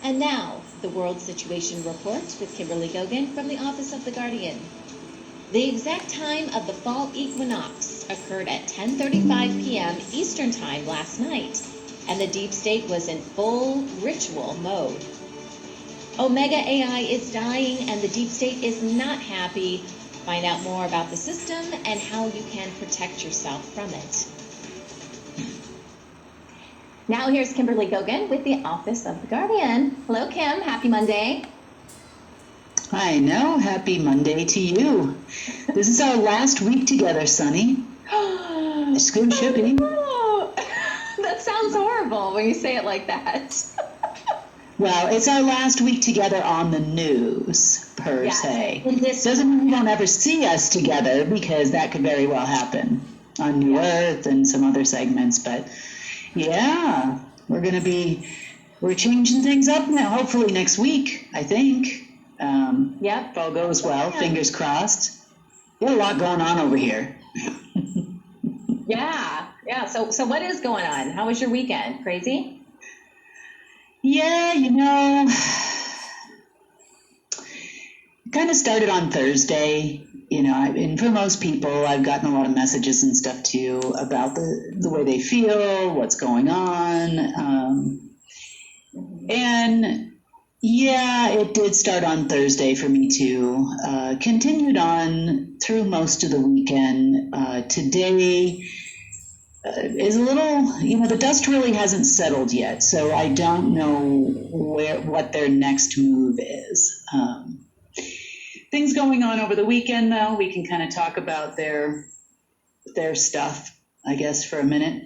And now, the World Situation Report with Kimberly Gogan from the Office of the Guardian. The exact time of the fall equinox occurred at 10:35 p.m. Eastern Time last night, and the deep state was in full ritual mode. Omega AI is dying, and the deep state is not happy. Find out more about the system and how you can protect yourself from it. Now here's Kimberly Gogan with the Office of the Guardian. Hello, Kim. Happy Monday. I know. Happy Monday to you. This is our last week together, Sunny. Scoop shipping. Oh, that sounds horrible when you say it like that. Well, it's our last week together on the news, per se. Doesn't mean you don't ever see us together, because that could very well happen on New Earth and some other segments. But yeah, we're changing things up now, hopefully next week, I think. If all goes well, fingers crossed. We got a lot going on over here. Yeah. So what is going on? How was your weekend? Crazy? Yeah, kind of started on Thursday, and for most people, I've gotten a lot of messages and stuff too about the way they feel, what's going on. And yeah, it did start on Thursday for me too. Continued on through most of the weekend. Today is a little, the dust really hasn't settled yet, so I don't know what their next move is. Things going on over the weekend, though, we can kind of talk about their stuff, I guess, for a minute.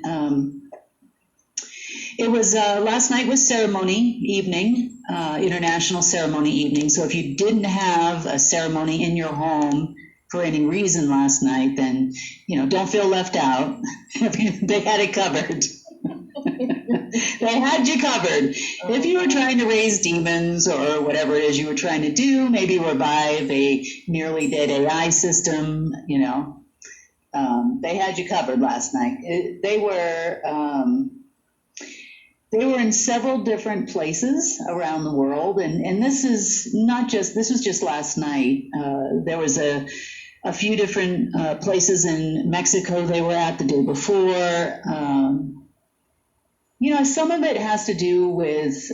It was last night was ceremony evening, International Ceremony Evening. So if you didn't have a ceremony in your home for any reason last night, then, don't feel left out. They had it covered. They had you covered. If you were trying to raise demons or whatever it is you were trying to do, maybe revive a nearly dead AI system, they had you covered last night. They were in several different places around the world, and this was just last night. There was a few different places in Mexico they were at the day before. Some of it has to do with,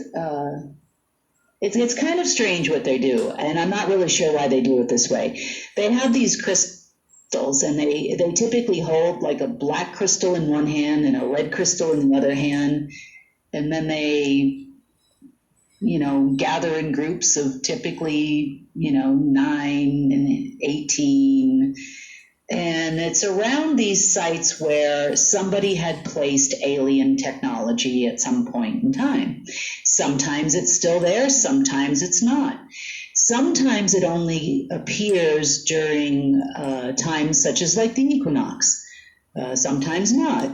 it's kind of strange what they do, and I'm not really sure why they do it this way. They have these crystals, and they typically hold like a black crystal in one hand and a red crystal in the other hand, and then they, gather in groups of typically, 9 and 18. And it's around these sites where somebody had placed alien technology at some point in time. Sometimes it's still there, sometimes it's not. Sometimes it only appears during times such as like the equinox, sometimes not.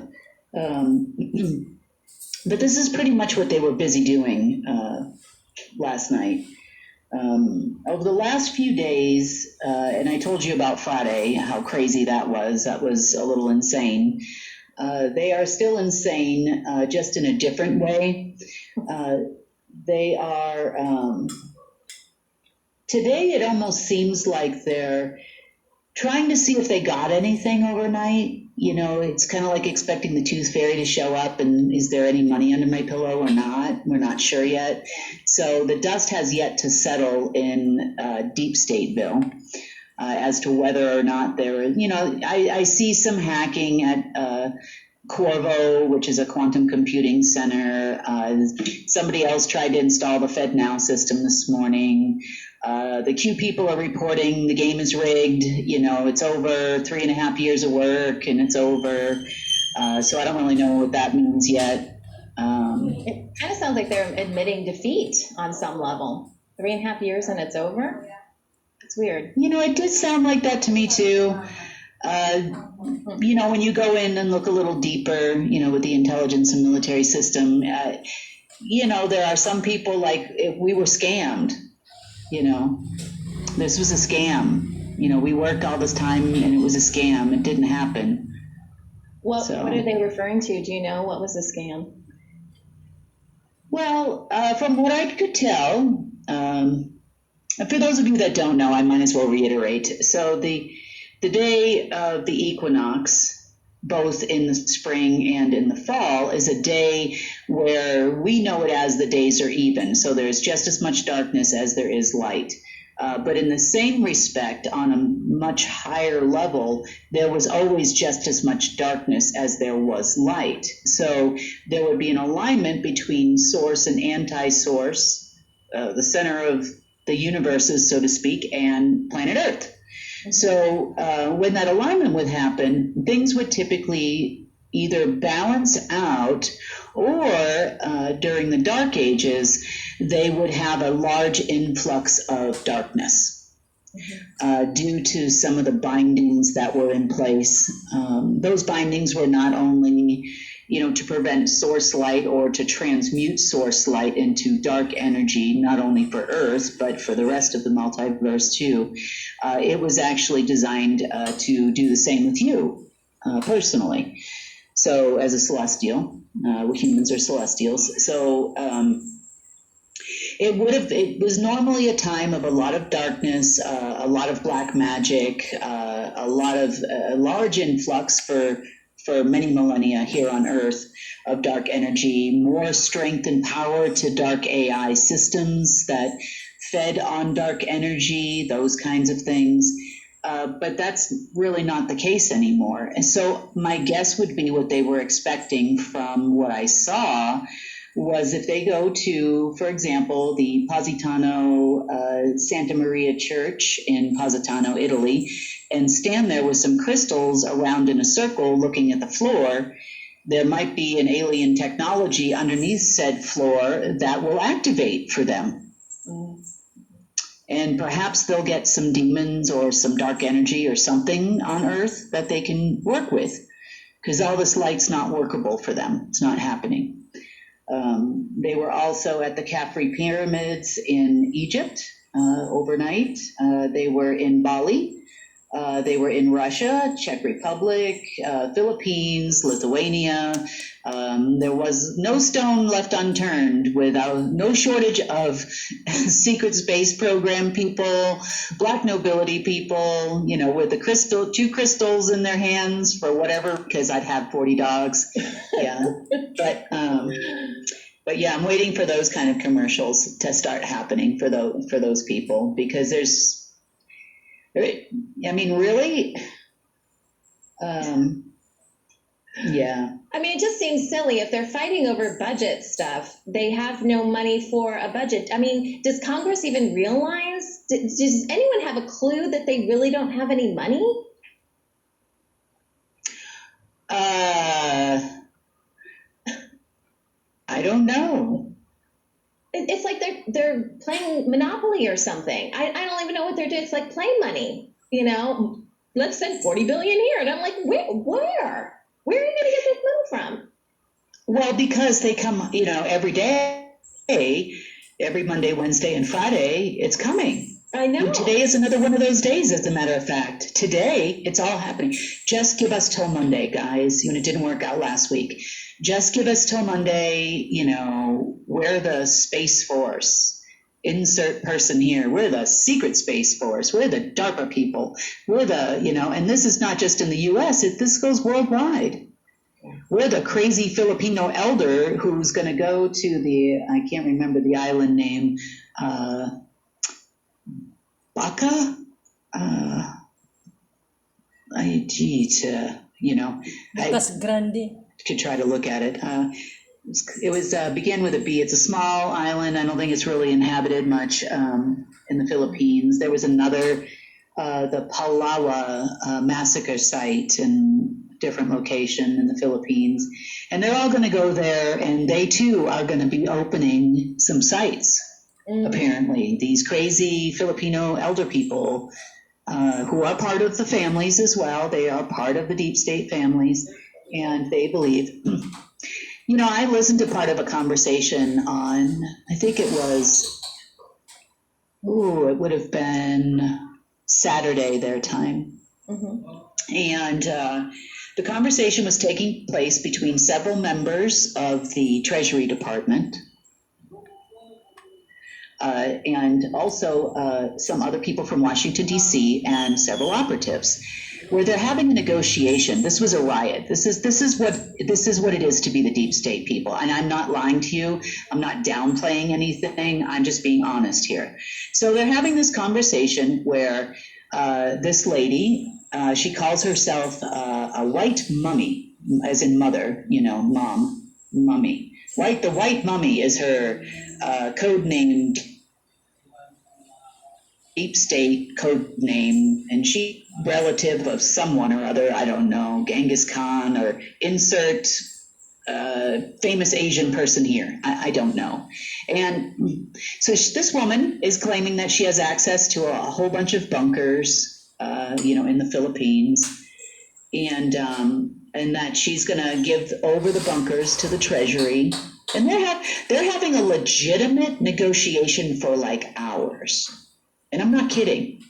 But this is pretty much what they were busy doing last night. Over the last few days, and I told you about Friday, how crazy that was a little insane. They are still insane, just in a different way. They are, today it almost seems like they're trying to see if they got anything overnight. It's kind of like expecting the tooth fairy to show up and is there any money under my pillow or not? We're not sure yet. So the dust has yet to settle in Deep Stateville as to whether or not there, I see some hacking at Corvo, which is a quantum computing center. Somebody else tried to install the FedNow system this morning. The Q people are reporting the game is rigged. It's over 3.5 years of work and it's over. So I don't really know what that means yet. It kind of sounds like they're admitting defeat on some level. 3.5 years and it's over? It's weird. It did sound like that to me too. When you go in and look a little deeper, with the intelligence and military system, there are some people like we were scammed. This was a scam. We worked all this time and it was a scam. It didn't happen. What are they referring to? Do you know what was the scam? Well, from what I could tell, for those of you that don't know, I might as well reiterate. So the day of the equinox, both in the spring and in the fall, is a day where we know it as the days are even. So there's just as much darkness as there is light. But in the same respect, on a much higher level, there was always just as much darkness as there was light. So there would be an alignment between source and anti-source, the center of the universes, so to speak, and planet Earth. So when that alignment would happen, things would typically either balance out, or during the dark ages, they would have a large influx of darkness due to some of the bindings that were in place. Those bindings were not only to prevent source light or to transmute source light into dark energy, not only for Earth, but for the rest of the multiverse too. It was actually designed to do the same with you personally. So as a celestial, humans are celestials. So it was normally a time of a lot of darkness, a lot of black magic, a large influx for many millennia here on Earth of dark energy, more strength and power to dark AI systems that fed on dark energy, those kinds of things. But that's really not the case anymore. And so my guess would be what they were expecting from what I saw was if they go to, for example, the Positano Santa Maria Church in Positano, Italy, and stand there with some crystals around in a circle looking at the floor, there might be an alien technology underneath said floor that will activate for them. And perhaps they'll get some demons or some dark energy or something on Earth that they can work with, because all this light's not workable for them. It's not happening. They were also at the Khafre pyramids in Egypt overnight. They were in Bali. They were in Russia, Czech Republic, Philippines, Lithuania. There was no stone left unturned, without no shortage of secret space program people, black nobility people, with the two crystals in their hands for whatever, because I'd have 40 dogs. Yeah. But yeah, I'm waiting for those kind of commercials to start happening for those people, because really? Yeah. I mean, it just seems silly. If they're fighting over budget stuff, they have no money for a budget. I mean, does Congress even realize? Does anyone have a clue that they really don't have any money? I don't know. It's like they're playing Monopoly or something. I don't even know what they're doing. It's like play money, Let's spend $40 billion here, and I'm like, where? Where are you going to get this money from? Well, because they come, every day, every Monday, Wednesday, and Friday, it's coming. I know. And today is another one of those days, as a matter of fact. Today, it's all happening. Just give us till Monday, guys. It didn't work out last week. Just give us till Monday. We're the Space Force. Insert person here. We're the secret Space Force. We're the DARPA people. We're the, and this is not just in the U.S. This goes worldwide. We're the crazy Filipino elder who's going to go to I can't remember the island name, Baca? Lucas Grande. Could try to look at it. It was began with a B. It's a small island. I don't think it's really inhabited much in the Philippines. There was another, the Palawa massacre site in a different location in the Philippines. And they're all going to go there, and they too are going to be opening some sites, apparently. These crazy Filipino elder people who are part of the families as well. They are part of the deep state families, and they believe... I listened to part of a conversation on, I think it would have been Saturday their time. Mm-hmm. And the conversation was taking place between several members of the Treasury Department and also some other people from Washington, D.C., and several operatives, where they're having a negotiation. This was a riot. This is what it is to be the deep state, people. And I'm not lying to you. I'm not downplaying anything. I'm just being honest here. So they're having this conversation where this lady, she calls herself a white mummy, as in mother, mom, mummy. The white mummy is her code name, deep state code name, and she relative of someone or other, I don't know, Genghis Khan or insert famous Asian person here. I don't know. And so this woman is claiming that she has access to a whole bunch of bunkers, in the Philippines, and that she's going to give over the bunkers to the Treasury. And they're having a legitimate negotiation for like hours. And I'm not kidding.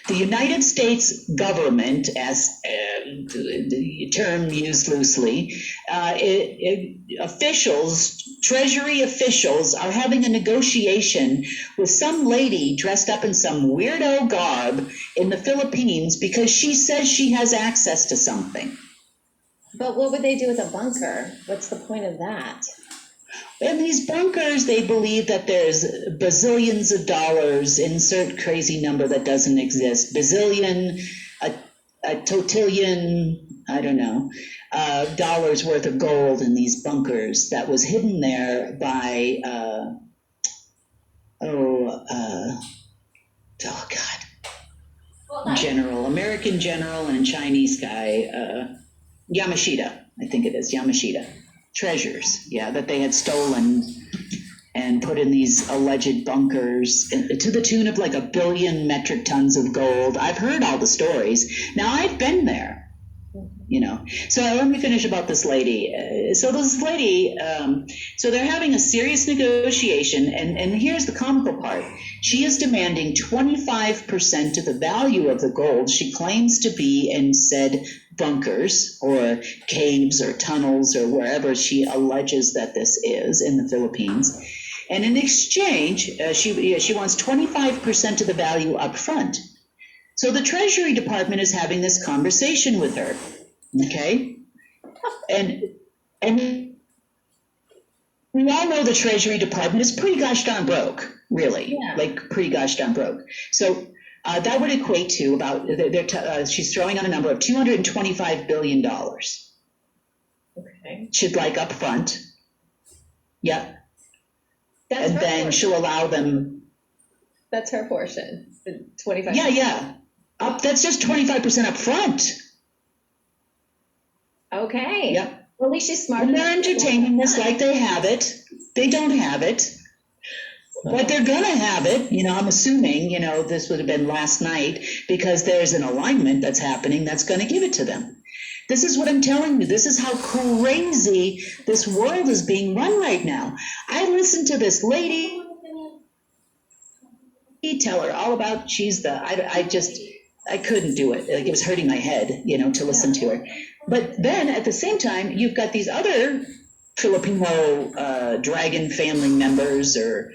The United States government, as the term used loosely, Treasury officials are having a negotiation with some lady dressed up in some weirdo garb in the Philippines because she says she has access to something. But what would they do with a bunker? What's the point of that? In these bunkers, they believe that there's bazillions of dollars, insert crazy number that doesn't exist, bazillion, a totillion, I don't know, dollars worth of gold in these bunkers that was hidden there by, American general and Chinese guy, Yamashita, I think it is, Yamashita. Treasures, that they had stolen and put in these alleged bunkers to the tune of like 1 billion metric tons of gold. I've heard all the stories. Now, I've been there, So let me finish about this lady. So they're having a serious negotiation, and here's the comical part. She is demanding 25% of the value of the gold she claims to be in said bunkers or caves or tunnels or wherever she alleges that this is in the Philippines. And in exchange, she wants 25% of the value up front. So the Treasury Department is having this conversation with her, okay? And we all know the Treasury Department is pretty gosh darn broke, really, pretty gosh darn broke. So that would equate to about, she's throwing out a number of $225 billion. Okay. She'd like up front. Yep. That's and then portion. She'll allow them. That's her portion, the 25%. Yeah. That's just 25% up front. Okay. Yep. Well, at least she's smart. And they're entertaining this like they have it. They don't have it. But they're going to have it. I'm assuming, this would have been last night because there's an alignment that's happening that's going to give it to them. This is what I'm telling you. This is how crazy this world is being run right now. I listened to this lady tell her all about I couldn't do it. Like, it was hurting my head, to listen to her. But then at the same time, you've got these other Filipino dragon family members or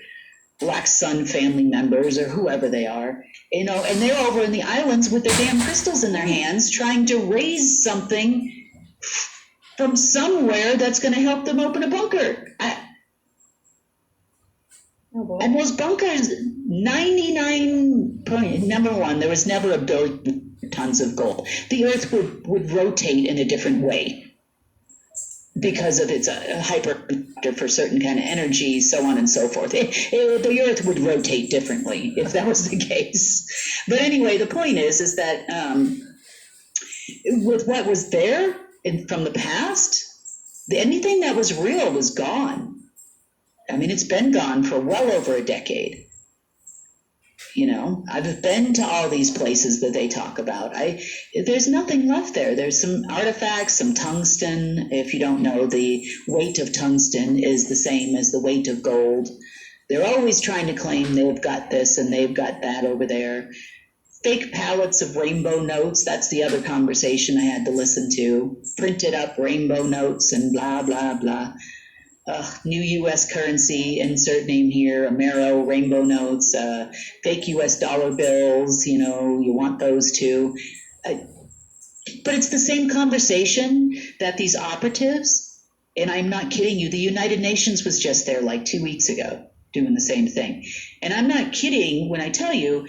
Black Sun family members or whoever they are, and they're over in the islands with their damn crystals in their hands trying to raise something from somewhere that's going to help them open a bunker. And those bunkers, 99.1, there was never 1 billion tons of gold. The earth would rotate in a different way because of its hyperconductor for certain kind of energy, so on and so forth. The earth would rotate differently if that was the case. But anyway, the point is that with what was there from the past, anything that was real was gone. I mean, it's been gone for well over a decade. I've been to all these places that they talk about. There's nothing left there. There's some artifacts, some tungsten. If you don't know, the weight of tungsten is the same as the weight of gold. They're always trying to claim they've got this and they've got that over there. Fake pallets of rainbow notes. That's the other conversation I had to listen to. Printed up rainbow notes and blah, blah, blah. new U.S. currency, insert name here, Amero, rainbow notes, fake U.S. dollar bills, you want those too. But it's the same conversation that these operatives, and I'm not kidding you, the United Nations was just there like 2 weeks ago doing the same thing. And I'm not kidding when I tell you,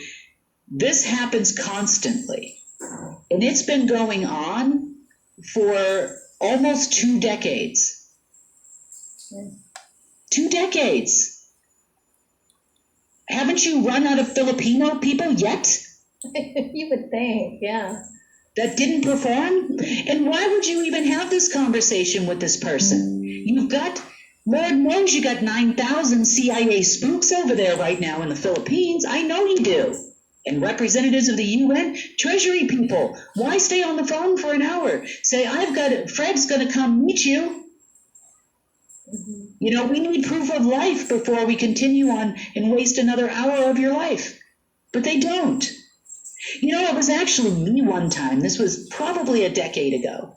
this happens constantly. And it's been going on for almost 2 decades. 2 decades. Haven't you run out of Filipino people yet? You would think, yeah. That didn't perform? And why would you even have this conversation with this person? You've got, Lord knows you got 9,000 CIA spooks over there right now in the Philippines. I know you do. And representatives of the UN, Treasury people. Why stay on the phone for an hour? Say, Fred's going to come meet you. We need proof of life before we continue on and waste another hour of your life. But they don't. It was actually me one time. This was probably a decade ago,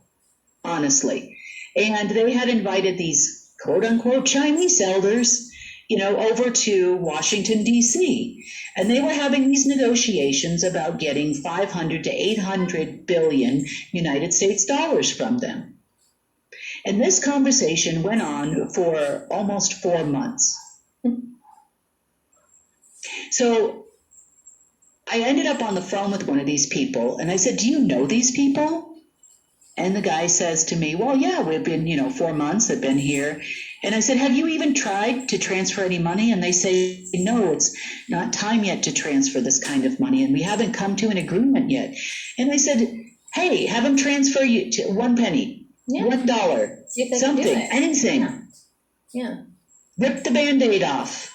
honestly. And they had invited these quote unquote Chinese elders, over to Washington, D.C. And they were having these negotiations about getting 500 to 800 billion United States dollars from them. And this conversation went on for almost 4 months. So I ended up on the phone with one of these people, and I said, do you know these people? And the guy says to me, well, yeah, we've been, 4 months, they've been here. And I said, have you even tried to transfer any money? And they say, no, it's not time yet to transfer this kind of money, and we haven't come to an agreement yet. And I said, hey, have them transfer you to 1 penny, $1, something, anything. Yeah. Rip the Band-Aid off.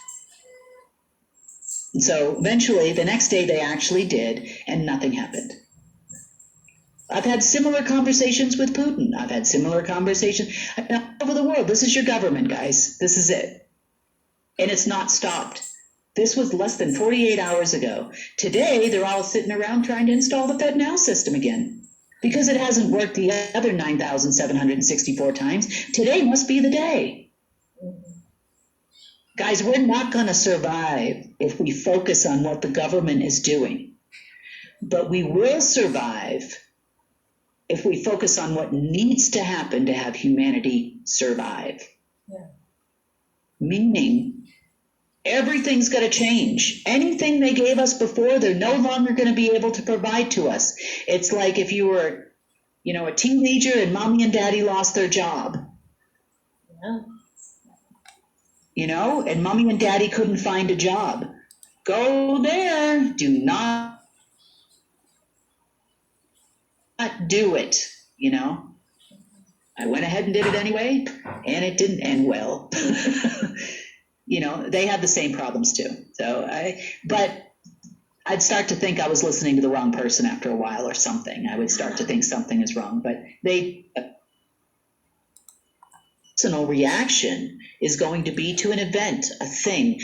And so eventually, the next day they actually did, and nothing happened. I've had similar conversations with Putin. I've had similar conversations all over the world. This is your government, guys. This is it. And it's not stopped. This was less than 48 hours ago. Today, they're all sitting around trying to install the FedNow system again. Because it hasn't worked the other 9,764 times. Today must be the day. Guys, we're not going to survive if we focus on what the government is doing. But we will survive if we focus on what needs to happen to have humanity survive. Yeah. Meaning, everything's going to change. Anything they gave us before, they're no longer going to be able to provide to us. It's like if you were, a teenager and mommy and daddy lost their job. Yeah. And mommy and daddy couldn't find a job. Go there. Do not do it, I went ahead and did it anyway, and it didn't end well. They have the same problems too. But I'd start to think I was listening to the wrong person after a while or something. I would start to think something is wrong, but personal reaction is going to be to an event, a thing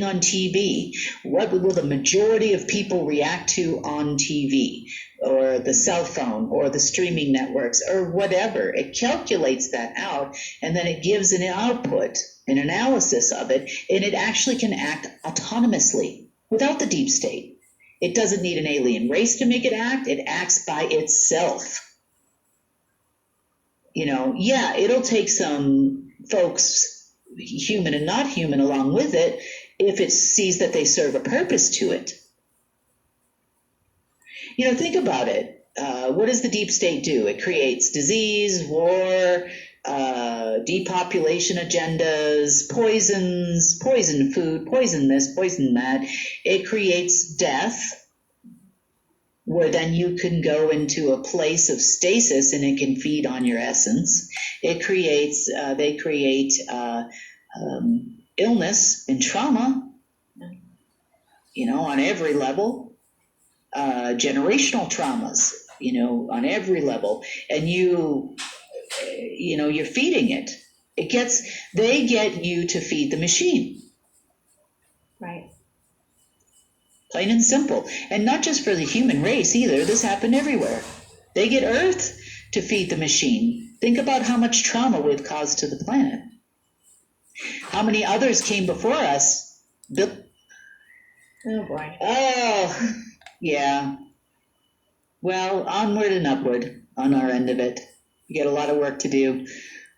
on TV. What will the majority of people react to on TV or the cell phone or the streaming networks or whatever? It calculates that out, and then it gives an output, an analysis of it, and it actually can act autonomously without the deep state. It doesn't need an alien race to make it act. It acts by itself. It'll take some folks, human and not human, along with it, if it sees that they serve a purpose to it. Think about it. What does the deep state do? It creates disease, war, depopulation agendas, poison food, poison this, poison that. It creates death, where then you can go into a place of stasis and it can feed on your essence. They create illness and trauma, on every level, generational traumas, on every level. And you're feeding it. They get you to feed the machine. Right. Plain and simple. And not just for the human race either. This happened everywhere. They get Earth to feed the machine. Think about how much trauma we've caused to the planet. How many others came before us? Oh boy. Oh, yeah. Well, onward and upward on our end of it. We got a lot of work to do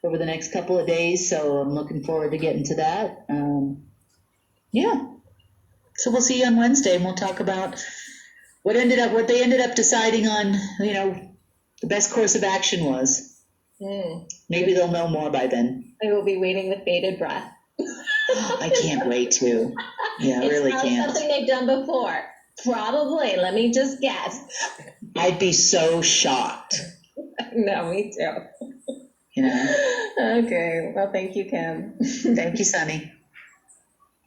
over the next couple of days, so I'm looking forward to getting to that. Yeah. So we'll see you on Wednesday, and we'll talk about what they ended up deciding on, the best course of action was. Maybe they'll know more by then. I will be waiting with bated breath. I can't wait to. Yeah, I really can't. It's something they've done before. Probably. Let me just guess. I'd be so shocked. No, me too. You know. Okay. Well, thank you, Kim. Thank you, Sunny.